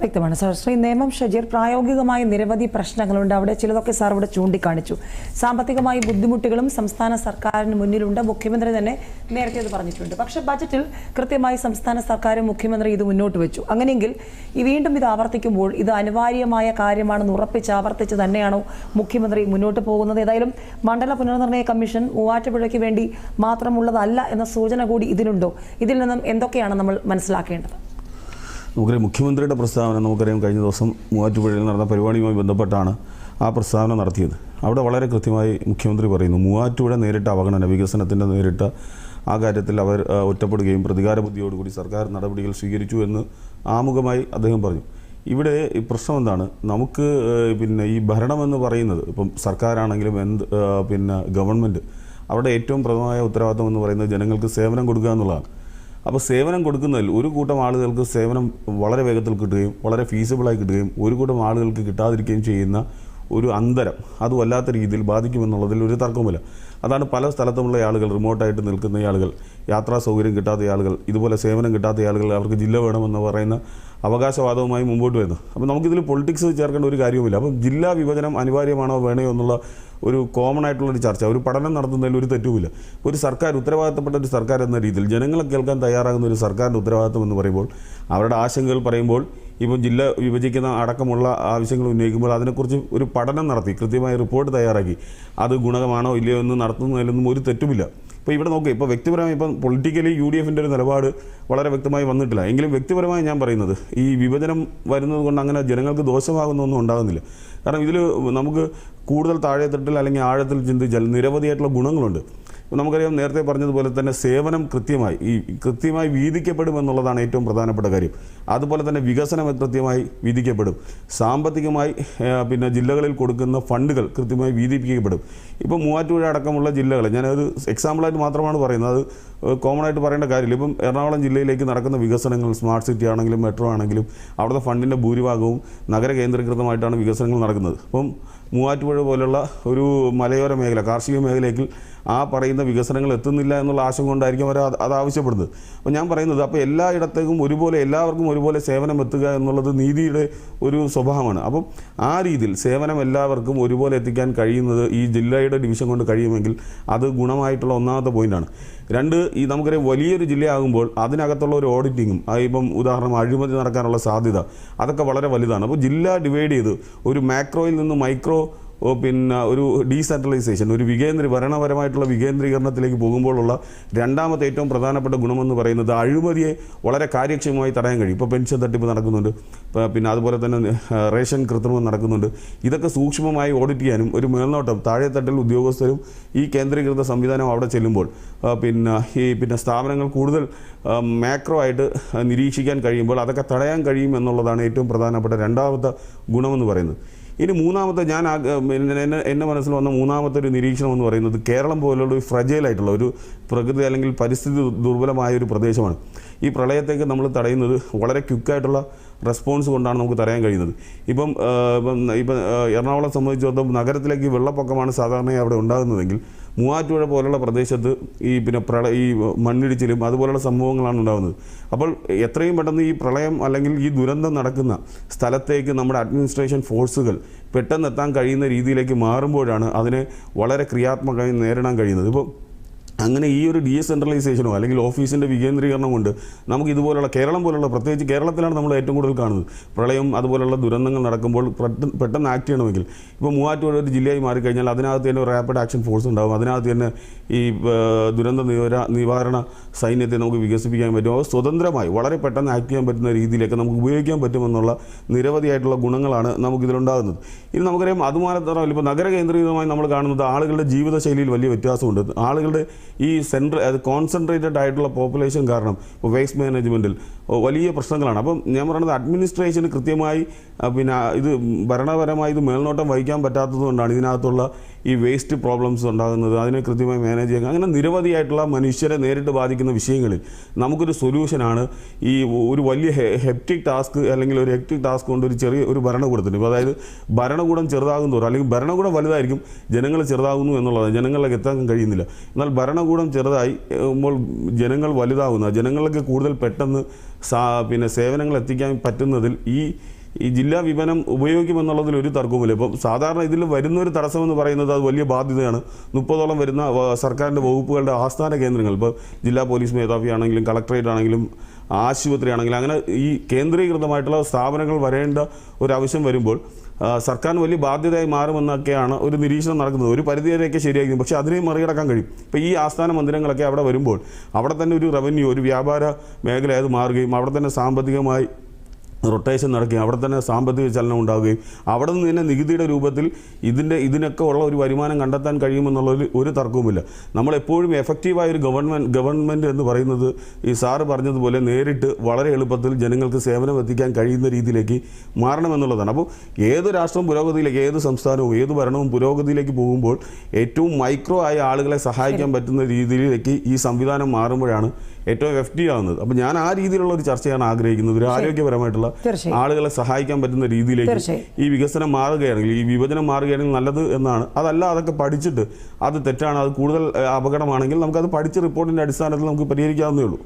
വ്യക്തമാണ് സാർ. ശ്രീ നേമം ഷജീർ, പ്രായോഗികമായ നിരവധി പ്രശ്നങ്ങളുണ്ട്. അവിടെ ചിലതൊക്കെ സാർ ഇവിടെ ചൂണ്ടിക്കാണിച്ചു. സാമ്പത്തികമായ ബുദ്ധിമുട്ടുകളും സംസ്ഥാന സർക്കാരിന് മുന്നിലുണ്ട്. മുഖ്യമന്ത്രി തന്നെ നേരത്തെ അത് പറഞ്ഞിട്ടുണ്ട്. പക്ഷേ ബജറ്റിൽ കൃത്യമായി സംസ്ഥാന സർക്കാരും മുഖ്യമന്ത്രി ഇത് മുന്നോട്ട് വെച്ചു. അങ്ങനെയെങ്കിൽ വീണ്ടും ഇത് ആവർത്തിക്കുമ്പോൾ ഇത് അനിവാര്യമായ കാര്യമാണെന്ന് ആവർത്തിച്ച് തന്നെയാണോ മുഖ്യമന്ത്രി മുന്നോട്ട് പോകുന്നത്? ഏതായാലും മണ്ഡല പുനർനിർണ്ണയ കമ്മീഷൻ മൂവാറ്റുപുഴയ്ക്ക് വേണ്ടി മാത്രമുള്ളതല്ല എന്ന സൂചന കൂടി ഇതിലുണ്ടോ? ഇതിൽ നിന്നും എന്തൊക്കെയാണ് നമ്മൾ മനസ്സിലാക്കേണ്ടത്? നമുക്കറിയാം മുഖ്യമന്ത്രിയുടെ പ്രസ്താവന നമുക്കറിയാം കഴിഞ്ഞ ദിവസം മൂവാറ്റുപുഴയിൽ നടന്ന പരിപാടിയുമായി ബന്ധപ്പെട്ടാണ് ആ പ്രസ്താവന നടത്തിയത്. അവിടെ വളരെ കൃത്യമായി മുഖ്യമന്ത്രി പറയുന്നു, മൂവാറ്റുപുഴ നേരിട്ട അവഗണന, വികസനത്തിൻ്റെ നേരിട്ട ആ കാര്യത്തിൽ അവർ ഒറ്റപ്പെടുകയും പ്രതികാര ബുദ്ധിയോടുകൂടി സർക്കാർ നടപടികൾ സ്വീകരിച്ചു എന്ന് ആമുഖമായി അദ്ദേഹം പറഞ്ഞു. ഇവിടെ ഈ പ്രശ്നം എന്താണ്, നമുക്ക് ഈ ഭരണമെന്ന് പറയുന്നത് ഇപ്പം സർക്കാരാണെങ്കിലും ഗവൺമെൻറ് അവരുടെ ഏറ്റവും പ്രധാനമായ ഉത്തരവാദിത്വം എന്ന് പറയുന്നത് ജനങ്ങൾക്ക് സേവനം കൊടുക്കുക എന്നുള്ളതാണ്. അപ്പോൾ സേവനം കൊടുക്കുന്നതിൽ ഒരു കൂട്ടം ആളുകൾക്ക് സേവനം വളരെ വേഗത്തിൽ കിട്ടുകയും വളരെ ഫീസിബിളായി കിട്ടുകയും ഒരു കൂട്ടം ആളുകൾക്ക് കിട്ടാതിരിക്കുകയും ചെയ്യുന്ന ഒരു അന്തരം അത് വല്ലാത്ത രീതിയിൽ ബാധിക്കുമെന്നുള്ളതിൽ ഒരു തർക്കവുമില്ല. അതാണ് പല സ്ഥലത്തുമുള്ള ആളുകൾ, റിമോട്ടായിട്ട് നിൽക്കുന്ന ആളുകൾ, യാത്രാ സൗകര്യം കിട്ടാത്ത ആളുകൾ, ഇതുപോലെ സേവനം കിട്ടാത്ത ആളുകൾ, അവർക്ക് ജില്ല വേണമെന്ന് പറയുന്ന അവകാശവാദവുമായി മുമ്പോട്ട് വരുന്നത്. അപ്പോൾ നമുക്കിതിൽ പൊളിറ്റിക്സ് ചേർക്കേണ്ട ഒരു കാര്യവുമില്ല. അപ്പം ജില്ലാ വിഭജനം അനിവാര്യമാണോ വേണയോ എന്നുള്ള ഒരു കോമൺ ആയിട്ടുള്ളൊരു ചർച്ച, ഒരു പഠനം നടത്തുന്നതിൽ ഒരു തെറ്റുമില്ല. ഒരു സർക്കാർ, ഉത്തരവാദിത്തപ്പെട്ട ഒരു സർക്കാർ എന്ന രീതിയിൽ ജനങ്ങളെ കേൾക്കാൻ തയ്യാറാകുന്ന ഒരു സർക്കാരിൻ്റെ ഉത്തരവാദിത്തം എന്ന് പറയുമ്പോൾ, അവരുടെ ആശങ്കകൾ പറയുമ്പോൾ, ഇപ്പം ജില്ല വിഭജിക്കുന്ന അടക്കമുള്ള ആവശ്യങ്ങൾ ഉന്നയിക്കുമ്പോൾ അതിനെക്കുറിച്ച് ഒരു പഠനം നടത്തി കൃത്യമായ റിപ്പോർട്ട് തയ്യാറാക്കി അത് ഗുണകമാണോ ഇല്ലയോ എന്ന് നടത്തുന്നതിലൊന്നും ഒരു തെറ്റുമില്ല. ഇപ്പോൾ ഇവിടെ നോക്കുക, ഇപ്പോൾ വ്യക്തിപരമായി ഇപ്പം പൊളിറ്റിക്കലി UDFൻ്റെ ഒരു നിലപാട് വളരെ വ്യക്തമായി വന്നിട്ടില്ല. എങ്കിലും വ്യക്തിപരമായി ഞാൻ പറയുന്നത്, ഈ വിഭജനം വരുന്നത് കൊണ്ട് അങ്ങനെ ജനങ്ങൾക്ക് ദോഷമാകുന്നൊന്നും ഉണ്ടാകുന്നില്ല. കാരണം ഇതിൽ നമുക്ക് കൂടുതൽ താഴെത്തട്ടിൽ അല്ലെങ്കിൽ ആഴത്തിൽ ചിന്തിച്ചാൽ നിരവധിയായിട്ടുള്ള ഗുണങ്ങളുണ്ട്. നമുക്കറിയാം, നേരത്തെ പറഞ്ഞതുപോലെ തന്നെ സേവനം കൃത്യമായി വീതിക്കപ്പെടുമെന്നുള്ളതാണ് ഏറ്റവും പ്രധാനപ്പെട്ട കാര്യം. അതുപോലെ തന്നെ വികസനം കൃത്യമായി വീതിക്കപ്പെടും. സാമ്പത്തികമായി ജില്ലകളിൽ കൊടുക്കുന്ന ഫണ്ടുകൾ കൃത്യമായി വീതിപ്പിക്കപ്പെടും. ഇപ്പോൾ മൂവാറ്റുപുഴ അടക്കമുള്ള ജില്ലകൾ, ഞാനത് എക്സാമ്പിളായിട്ട് മാത്രമാണ് പറയുന്നത്, അത് കോമൺ ആയിട്ട് പറയേണ്ട കാര്യമില്ല. ഇപ്പം എറണാകുളം ജില്ലയിലേക്ക് നടക്കുന്ന വികസനങ്ങൾ, സ്മാർട്ട് സിറ്റി ആണെങ്കിലും മെട്രോ ആണെങ്കിലും അവിടുത്തെ ഫണ്ടിൻ്റെ ഭൂരിഭാഗവും നഗര കേന്ദ്രീകൃതമായിട്ടാണ് വികസനങ്ങൾ നടക്കുന്നത്. അപ്പം മൂവാറ്റുപുഴ പോലുള്ള ഒരു മലയോര മേഖല, കാർഷിക മേഖലയ്ക്ക് ആ പറയുന്ന വികസനങ്ങൾ എത്തുന്നില്ല എന്നുള്ള ആശങ്ക കൊണ്ടായിരിക്കും അവർ അത് ആവശ്യപ്പെടുന്നത്. അപ്പോൾ ഞാൻ പറയുന്നത്, അപ്പോൾ എല്ലായിടത്തേക്കും ഒരുപോലെ, എല്ലാവർക്കും ഒരുപോലെ സേവനം എത്തുക എന്നുള്ളത് നീതിയുടെ ഒരു സ്വഭാവമാണ്. അപ്പം ആ രീതിയിൽ സേവനം എല്ലാവർക്കും ഒരുപോലെ എത്തിക്കാൻ കഴിയുന്നത് ഈ ജില്ലയുടെ ഡിവിഷൻ കൊണ്ട് കഴിയുമെങ്കിൽ അത് ഗുണമായിട്ടുള്ള ഒന്നാമത്തെ പോയിൻ്റാണ്. രണ്ട്, ഈ നമുക്കറിയാം വലിയൊരു ജില്ലയാകുമ്പോൾ അതിനകത്തുള്ള ഒരു ഓഡിറ്റിങ്ങും, ഇപ്പം ഉദാഹരണം അഴിമതി നടക്കാനുള്ള സാധ്യത അതൊക്കെ വളരെ വലുതാണ്. അപ്പോൾ ജില്ല ഡിവൈഡ് ചെയ്ത് ഒരു മാക്രോയിൽ നിന്ന് മൈക്രോ ഒരു ഡീസെൻട്രലൈസേഷൻ, ഒരു ഭരണപരമായിട്ടുള്ള വികേന്ദ്രീകരണത്തിലേക്ക് പോകുമ്പോഴുള്ള രണ്ടാമത്തെ ഏറ്റവും പ്രധാനപ്പെട്ട ഗുണമെന്ന് പറയുന്നത് അഴിമതിയെ വളരെ കാര്യക്ഷമമായി തടയാൻ കഴിയും. ഇപ്പോൾ പെൻഷൻ തട്ടിപ്പ് നടക്കുന്നുണ്ട്, അതുപോലെ തന്നെ റേഷൻ കൃത്രിമം നടക്കുന്നുണ്ട്. ഇതൊക്കെ സൂക്ഷ്മമായി ഓഡിറ്റ് ചെയ്യാനും ഒരു മേൽനോട്ടം താഴെത്തട്ടിൽ ഉദ്യോഗസ്ഥരും ഈ കേന്ദ്രീകൃത സംവിധാനം അവിടെ ചെല്ലുമ്പോൾ സ്ഥാപനങ്ങൾ കൂടുതൽ മാക്രോ ആയിട്ട് നിരീക്ഷിക്കാൻ കഴിയുമ്പോൾ അതൊക്കെ തടയാൻ കഴിയും എന്നുള്ളതാണ് ഏറ്റവും പ്രധാനപ്പെട്ട രണ്ടാമത്തെ ഗുണമെന്ന് പറയുന്നത്. ഇനി മൂന്നാമത്തെ, എൻ്റെ മനസ്സിൽ വന്ന മൂന്നാമത്തെ ഒരു നിരീക്ഷണം എന്ന് പറയുന്നത്, കേരളം പോലുള്ള ഒരു ഫ്രജൈലായിട്ടുള്ള ഒരു പ്രകൃതി അല്ലെങ്കിൽ പരിസ്ഥിതി ദുർബലമായ ഒരു പ്രദേശമാണ്. ഈ പ്രളയത്തേക്ക് നമ്മൾ തടയുന്നത് വളരെ ക്വിക്കായിട്ടുള്ള റെസ്പോൺസ് കൊണ്ടാണ് നമുക്ക് തടയാൻ കഴിയുന്നത്. ഇപ്പം എറണാകുളം സംബന്ധിച്ചിടത്തോളം നഗരത്തിലേക്ക് വെള്ളപ്പൊക്കമാണ് സാധാരണയായി അവിടെ ഉണ്ടാകുന്നതെങ്കിൽ മൂവാറ്റുപുഴ പോലുള്ള പ്രദേശത്ത് ഈ മണ്ണിടിച്ചിലും അതുപോലുള്ള സംഭവങ്ങളാണ് ഉണ്ടാകുന്നത്. അപ്പോൾ എത്രയും പെട്ടെന്ന് ഈ പ്രളയം അല്ലെങ്കിൽ ഈ ദുരന്തം നടക്കുന്ന സ്ഥലത്തേക്ക് നമ്മുടെ അഡ്മിനിസ്ട്രേഷൻ ഫോഴ്സുകൾ പെട്ടെന്ന് എത്താൻ കഴിയുന്ന രീതിയിലേക്ക് മാറുമ്പോഴാണ് അതിനെ വളരെ ക്രിയാത്മകമായി നേരിടാൻ കഴിയുന്നത്. ഇപ്പോൾ അങ്ങനെ ഈ ഒരു ഡീസെൻട്രലൈസേഷനോ അല്ലെങ്കിൽ ഓഫീസിൻ്റെ വികേന്ദ്രീകരണം കൊണ്ട് നമുക്ക് ഇതുപോലുള്ള കേരളം പോലുള്ള, പ്രത്യേകിച്ച് കേരളത്തിലാണ് നമ്മൾ ഏറ്റവും കൂടുതൽ കാണുന്നത്, പ്രളയം അതുപോലുള്ള ദുരന്തങ്ങൾ നടക്കുമ്പോൾ പെട്ടെന്ന് ആക്ട് ചെയ്യണമെങ്കിൽ ഇപ്പോൾ മൂവാറ്റുപുഴ ഒരു ജില്ലയായി മാറിക്കഴിഞ്ഞാൽ അതിനകത്ത് തന്നെ ഒരു റാപ്പിഡ് ആക്ഷൻ ഫോഴ്സ് ഉണ്ടാകും. അതിനകത്ത് തന്നെ ഈ ദുരന്ത നിവാരണ സൈന്യത്തെ നമുക്ക് വികസിപ്പിക്കാൻ പറ്റും. അത് സ്വതന്ത്രമായി വളരെ പെട്ടെന്ന് ആക്ട് ചെയ്യാൻ പറ്റുന്ന രീതിയിലേക്ക് നമുക്ക് ഉപയോഗിക്കാൻ പറ്റുമെന്നുള്ള നിരവധിയായിട്ടുള്ള ഗുണങ്ങളാണ് നമുക്കിതിലുണ്ടാകുന്നത്. ഇനി നമുക്കറിയാം, അതുമാത്രമല്ല, ഇപ്പോൾ നഗര കേന്ദ്രീകൃതമായി നമ്മൾ കാണുന്നത് ആളുകളുടെ ജീവിതശൈലിയിൽ വലിയ വ്യത്യാസമുണ്ട്. ആളുകളുടെ ഈ കോൺസെൻട്രേറ്റഡ് ആയിട്ടുള്ള പോപ്പുലേഷൻ കാരണം ഇപ്പോൾ വേസ്റ്റ് മാനേജ്മെൻറ്റിൽ വലിയ പ്രശ്നങ്ങളാണ്. അപ്പം ഞാൻ പറയുന്നത്, അഡ്മിനിസ്ട്രേഷന് കൃത്യമായി ഇത് ഭരണപരമായി ഇത് മേൽനോട്ടം വഹിക്കാൻ പറ്റാത്തതുകൊണ്ടാണ് ഇതിനകത്തുള്ള ഈ വേസ്റ്റ് പ്രോബ്ലംസ് ഉണ്ടാകുന്നത്. അതിനെ കൃത്യമായി മാനേജ് ചെയ്യുക, അങ്ങനെ നിരവധിയായിട്ടുള്ള മനുഷ്യരെ നേരിട്ട് ബാധിക്കുന്ന വിഷയങ്ങളിൽ നമുക്കൊരു സൊല്യൂഷനാണ് ഈ ഒരു വലിയ ഹെക്ടിക് ടാസ്ക് അല്ലെങ്കിൽ ഒരു ഹെക്ടിക് ടാസ്ക് കൊണ്ട് ഒരു ഭരണകൂടത്തിന്. ഇപ്പോൾ അതായത് ഭരണകൂടം ചെറുതാകും തോറും അല്ലെങ്കിൽ ഭരണകൂടം വലുതായിരിക്കും, ജനങ്ങൾ ചെറുതാകുന്നു എന്നുള്ളത്, ജനങ്ങളിലേക്ക് എത്താൻ കഴിയുന്നില്ല. എന്നാൽ ഭരണകൂടം ഭരണകൂടം ചെറുതായി ജനങ്ങൾ വലുതാവുന്ന, ജനങ്ങൾക്ക് കൂടുതൽ പെട്ടെന്ന് പിന്നെ സേവനങ്ങൾ എത്തിക്കാൻ പറ്റുന്നതിൽ ഈ ജില്ലാ വിപണനം ഉപയോഗിക്കുമെന്നുള്ളതിൽ ഒരു തർക്കവുമില്ല. ഇപ്പം സാധാരണ ഇതിൽ വരുന്നൊരു തടസ്സമെന്ന് പറയുന്നത് അത് വലിയ ബാധ്യതയാണ്. 30ഓളം വരുന്ന സർക്കാരിൻ്റെ വകുപ്പുകളുടെ ആസ്ഥാന കേന്ദ്രങ്ങൾ, ഇപ്പോൾ ജില്ലാ പോലീസ് മേധാവി ആണെങ്കിലും കളക്ടറേറ്റ് ആണെങ്കിലും ആശുപത്രി ആണെങ്കിലും അങ്ങനെ ഈ കേന്ദ്രീകൃതമായിട്ടുള്ള സ്ഥാപനങ്ങൾ വരേണ്ട ഒരു ആവശ്യം വരുമ്പോൾ സർക്കാരിന് വലിയ ബാധ്യതയായി മാറുമെന്നൊക്കെയാണ് ഒരു നിരീക്ഷണം നടക്കുന്നത്. ഒരു പരിധിവരെയൊക്കെ ശരിയായിരിക്കും, പക്ഷേ അതിനെയും മറികടക്കാൻ കഴിയും. ഇപ്പോൾ ഈ ആസ്ഥാന മന്ദിരങ്ങളൊക്കെ അവിടെ വരുമ്പോൾ അവിടെ തന്നെ ഒരു റവന്യൂ, ഒരു വ്യാപാര മേഖലയായത് മാറുകയും അവിടെ തന്നെ സാമ്പത്തികമായി റൊട്ടേഷൻ നടക്കുകയും അവിടെ തന്നെ സാമ്പത്തിക ചലനം ഉണ്ടാവുകയും അവിടെ നിന്ന് തന്നെ നികുതിയുടെ രൂപത്തിൽ ഇതിനൊക്കെ ഉള്ള ഒരു വരുമാനം കണ്ടെത്താൻ കഴിയുമെന്നുള്ളതിൽ ഒരു തർക്കവുമില്ല. നമ്മളെപ്പോഴും എഫക്റ്റീവായ ഒരു ഗവൺമെൻറ് എന്ന് പറയുന്നത് ഈ സാറ് പറഞ്ഞതുപോലെ നേരിട്ട് വളരെ എളുപ്പത്തിൽ ജനങ്ങൾക്ക് സേവനം എത്തിക്കാൻ കഴിയുന്ന രീതിയിലേക്ക് മാറണമെന്നുള്ളതാണ്. അപ്പോൾ ഏത് രാഷ്ട്രവും പുരോഗതിയിലേക്ക്, ഏത് സംസ്ഥാനവും ഏത് ഭരണവും പുരോഗതിയിലേക്ക് പോകുമ്പോൾ ഏറ്റവും മൈക്രോ ആയ ആളുകളെ സഹായിക്കാൻ പറ്റുന്ന രീതിയിലേക്ക് ഈ സംവിധാനം മാറുമ്പോഴാണ് ഏറ്റവും എഫക്റ്റീവ് ആവുന്നത്. അപ്പോൾ ഞാൻ ആ രീതിയിലുള്ള ഒരു ചർച്ചയാണ് ആഗ്രഹിക്കുന്നത്. ഒരു ആരോഗ്യപരമായിട്ടുള്ള ആളുകളെ സഹായിക്കാൻ പറ്റുന്ന രീതിയിലേക്ക് ഈ വികസനം മാറുകയാണെങ്കിൽ, ഈ വിഭജനം മാറുകയാണെങ്കിൽ നല്ലത് എന്നാണ്. അതല്ല അതൊക്കെ പഠിച്ചിട്ട് അത് തെറ്റാണ്, അത് കൂടുതൽ അപകടമാണെങ്കിൽ നമുക്കത് പഠിച്ച് റിപ്പോർട്ടിൻ്റെ അടിസ്ഥാനത്തിൽ നമുക്ക് പരിഹരിക്കാവുന്നേ ഉള്ളൂ.